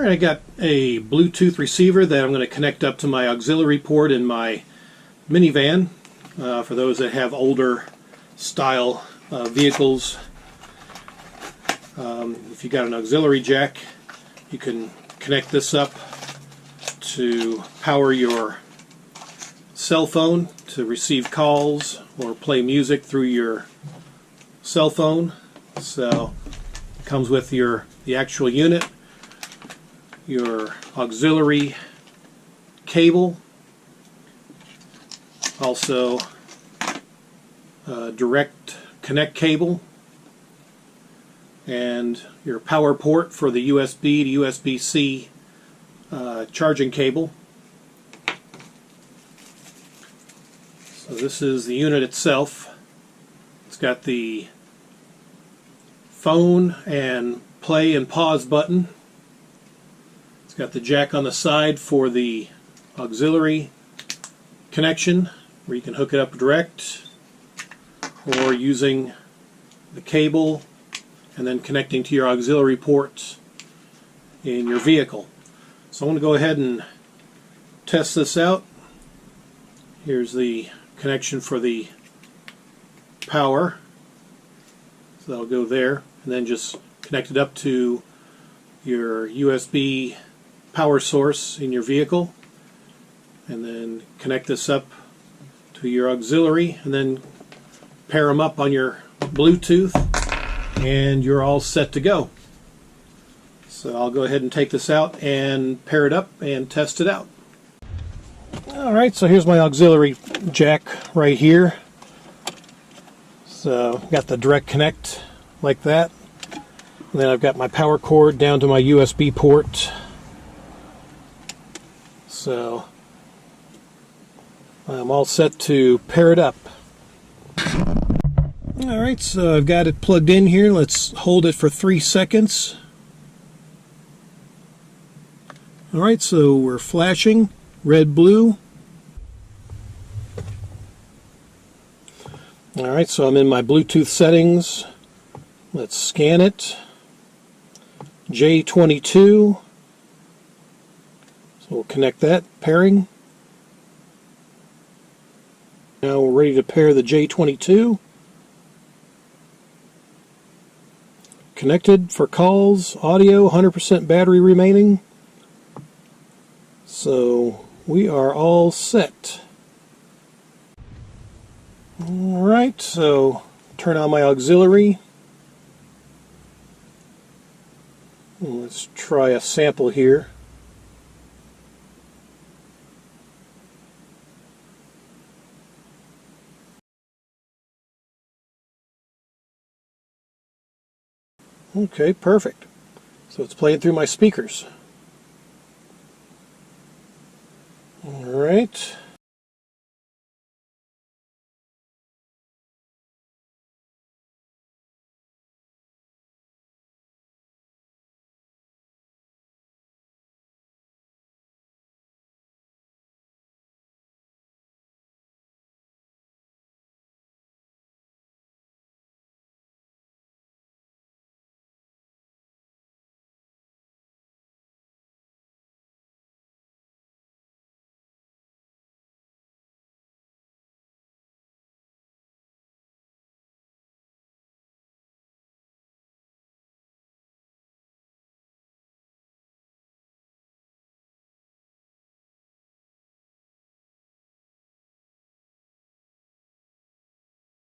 Alright, I got a Bluetooth receiver that I'm going to connect up to my auxiliary port in my minivan. For those that have older style vehicles, if you got an auxiliary jack, you can connect this up to power your cell phone to receive calls or play music through your cell phone. So it comes with the actual unit, your auxiliary cable, also direct connect cable, and your power port for the USB to USB-C charging cable. So this is the unit itself. It's got the phone and play and pause button. It's got the jack on the side for the auxiliary connection, where you can hook it up direct, or using the cable and then connecting to your auxiliary ports in your vehicle. So I'm going to go ahead and test this out. Here's the connection for the power. So that'll go there, and then just connect it up to your USB power source in your vehicle, and then connect this up to your auxiliary, and then pair them up on your Bluetooth, and you're all set to go. So I'll go ahead and take this out and pair it up and test it out. Alright, so here's my auxiliary jack right here. So got the direct connect like that. And then I've got my power cord down to my USB port. So I'm all set to pair it up. Alright, so I've got it plugged in here. Let's hold it for 3 seconds. Alright, so we're flashing red, blue. Alright, so I'm in my Bluetooth settings. Let's scan it. J22. So we'll connect that pairing. Now we're ready to pair the J22. Connected for calls, audio, 100% battery remaining. So we are all set. Alright, so turn on my auxiliary. Let's try a sample here. Okay, perfect. So it's playing through my speakers. Alright.